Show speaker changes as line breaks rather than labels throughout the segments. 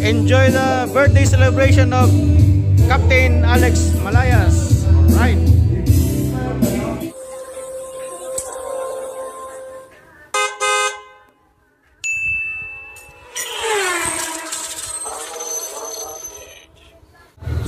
enjoy the birthday celebration of Captain Alex Malayas. Alright.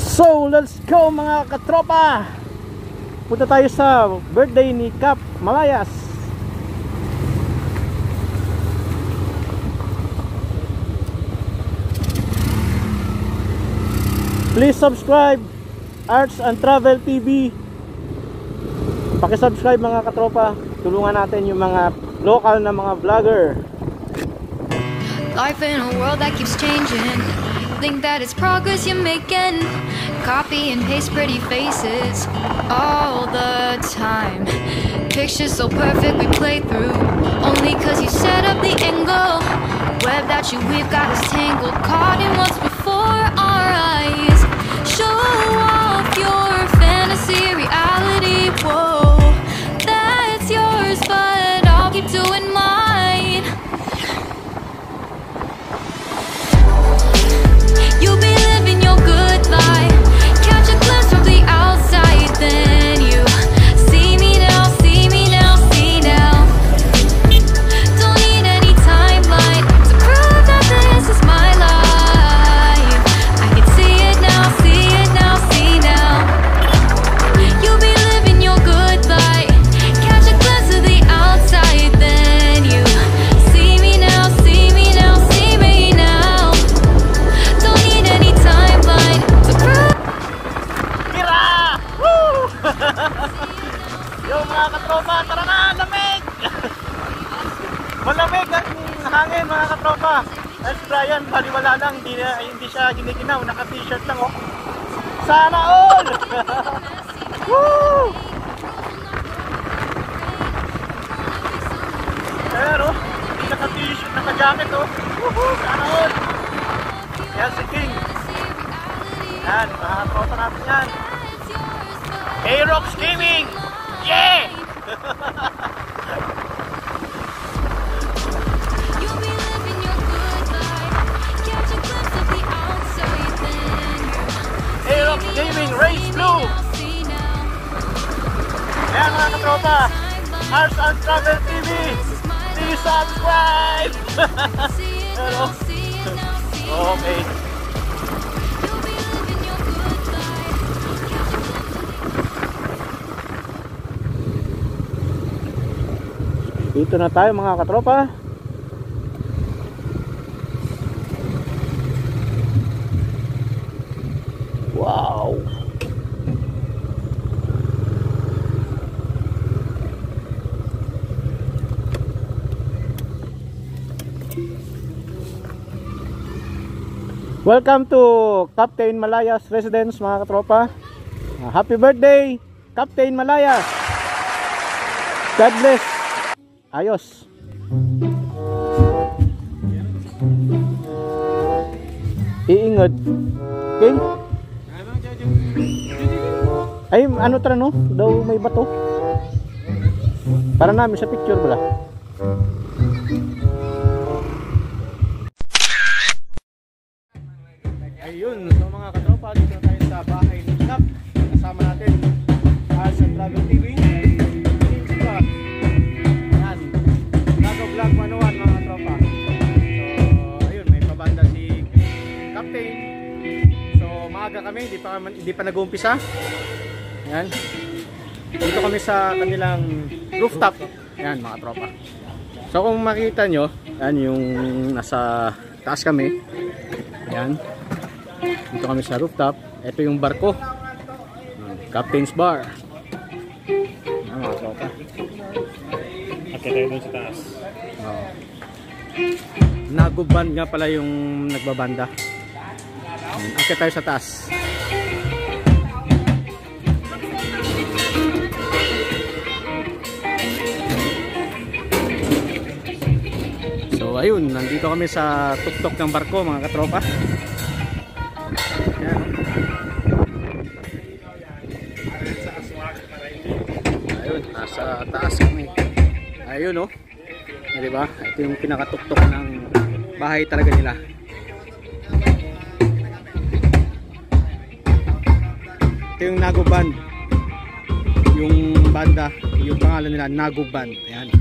So, let's go mga katropa. Punta tayo sa birthday ni Cap Malayas. Please subscribe Arts and Travel TV. Paki-subscribe mga katropa. Tulungan natin yung mga local na mga vlogger.
Life in a world that keeps changing. Think that it's progress you're making. Copy and paste pretty faces all the time. Pictures so perfect we play through. Only cause you set up the angle. Web that you weave got us tangled. Caught in what's before our eyes. Show off your fantasy reality. Whoa, that's yours, but I'll keep doing mine. You'll be living your good life. Catch a glimpse from the outside, then you see me now, see me now, see now. Don't need any timeline to prove that this is my life. I can see it now, see it now, see now. You'll be living your good life. Catch a glimpse of the outside, then you see me now, see me now, see me now. Don't need any timeline to prove.
Tira! Woo! Yung mga katropa, tara na, lamig! Malamig ang hangin mga katropa. At Brian, baliwala lang, hindi siya giniginaw, naka-t-shirt lang oh. Sana all! Woo! Pero, hindi naka-t-shirt, naka-jacket oh. Woohoo! Sana all! Yan si King. Yan, mga katropa natin yan. Aerox Gaming! Yeah!
You'll be living your good life. Catch a glimpse of the outside, then
Aerox Gaming Race Blue!
see now.
Yan mga katropa, Arts and Travel TV, please subscribe! Hello? Okay.
You'll be living your good life.
Dito na tayo mga katropa. Wow! Welcome to Captain Malayas Residence mga katropa. Happy birthday Captain Malayas. God bless. Ayos. Iingat. King? Ay, ano tara no? Daw may bato. Para namin sa picture bala. Ayun, so mga katropa, dito na tayo sa bahay ni Cap. Kasama natin Arts and Travel TV. Yan, Vlog 101 mga katropa. So, ayun, may pabanda si Captain. So, maaga kami, hindi pa nag-uumpisa. Yan. Dito kami sa kanilang rooftop. Yan mga tropa. So, kung makita nyo, yan yung nasa taas kami. Yan. Dito kami sa rooftop. Ito yung barko. Captain's Bar. Ayan mga tropa.
Akit tayo dun sa taas.
Naguban nga pala yung nagbabanda. Akit tayo sa taas. So ayun, nandito kami sa tuktok ng barko mga katropa. Ayan. Ayun, nasa taas kami. Ayun oh. Diba? Ito yung pinakatuktok ng bahay talaga nila. Ito yung Nago Band. Yung banda, yung pangalan nila Nago Band. Ayan.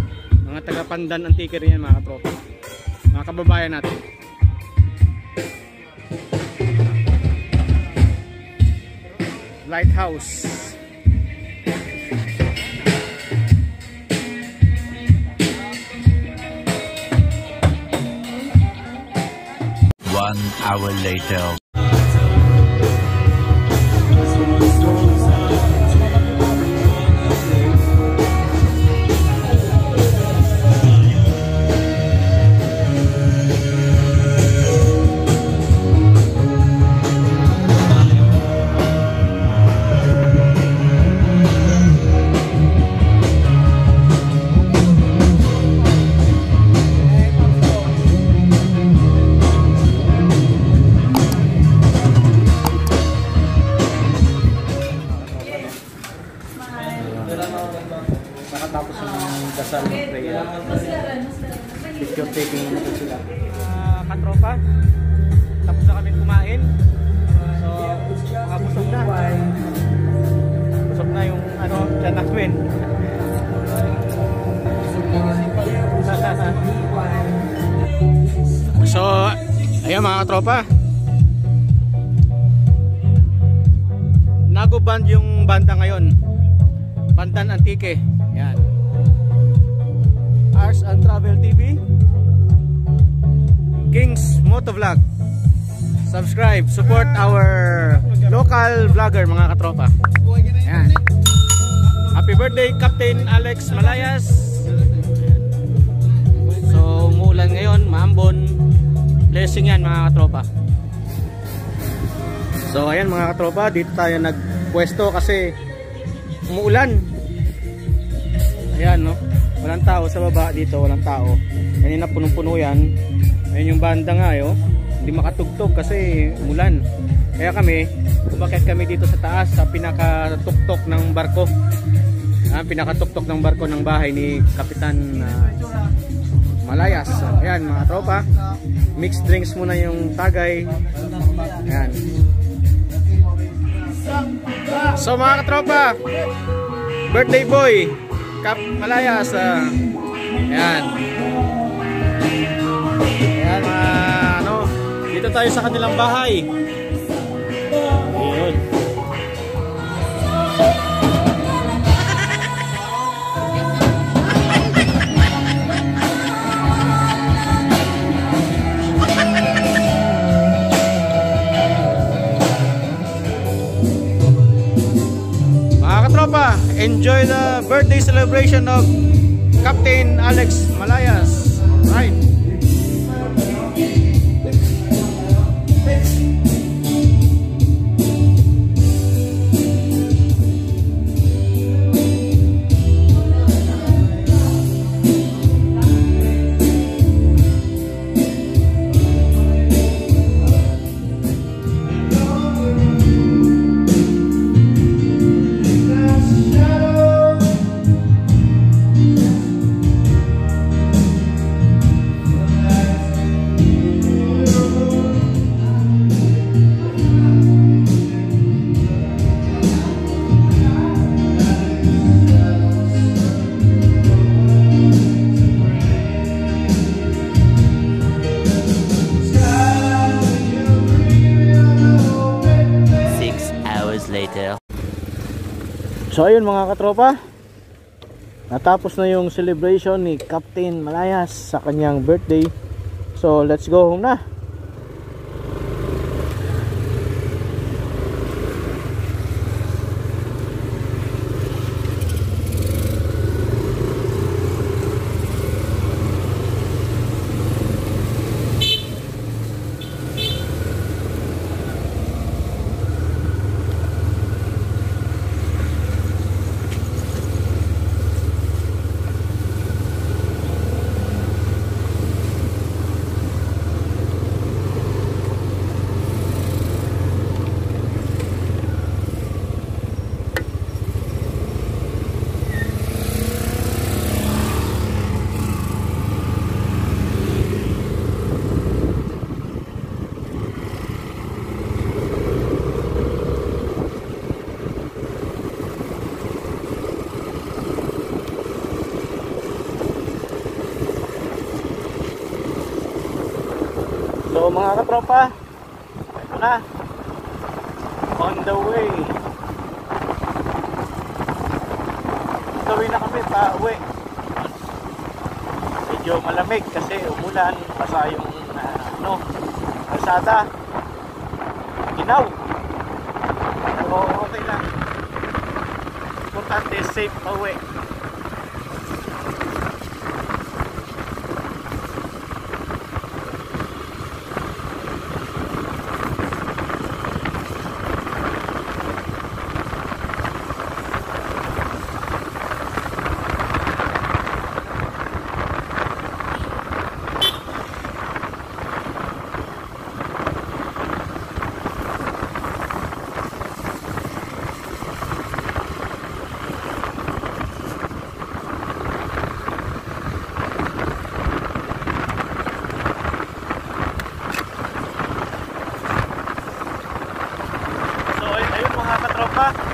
Mga taga Pandan Antique rin yan mga katropa. Mga kababayan natin. Lighthouse.
One hour later.
Nakatapos yung dasal ng prayer. Picture taking naman sila. Katropa, tapos na kami kumain. So, mga busog na. Busog na yung ano, tiyan namin. So, ayun mga katropa. Nago Band yung banda ngayon. Pandan Antique. Yan. Ars and Travel TV. Kings Motovlog. Subscribe, support our local vlogger mga katropa. Yan. Happy birthday Captain Alex Malayas. So, umuulan ngayon, maambon. Blessing yan mga katropa. So, ayan mga katropa, dito tayo nagpwesto kasi umuulan. Ayan no, walang tao sa baba dito, walang tao. Kanina punong-puno yan. Ayan yung banda nga hindi makatugtog kasi umulan. Kaya kami, umakyat kami dito sa taas sa pinakatuktok ng barko. Pinakatuktok ng barko ng bahay ni Kapitan Malayas. So, ayan mga tropa, mixed drinks muna yung tagay. Ayan. So mga katropa, birthday boy Kap Malayas. Ayan. Ayan dito tayo sa kanilang bahay. Ayun. Katropa, enjoy the birthday celebration of Captain Alex Malayas. Right. So ayun mga katropa, natapos na yung celebration ni Captain Malayas sa kanyang birthday. So let's go home na. mga katropa, ito na, on the way. Gawin na kami pa uwi. Medyo malamig kasi umulan, basa yung kalsada, ginaw. Pero okay lang, importante safe pa uwi.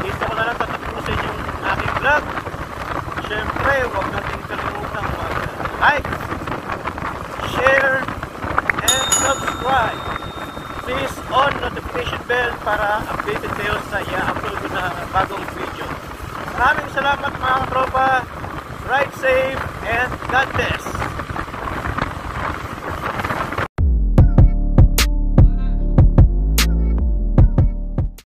Dito ko na lang tatapusin yung aking vlog. Siyempre, huwag natin kalimutan mag-like, share, and subscribe. Please on notification bell para updated kayo sa i-upload ko na bagong video. Maraming salamat mga katropa. Ride safe and God bless.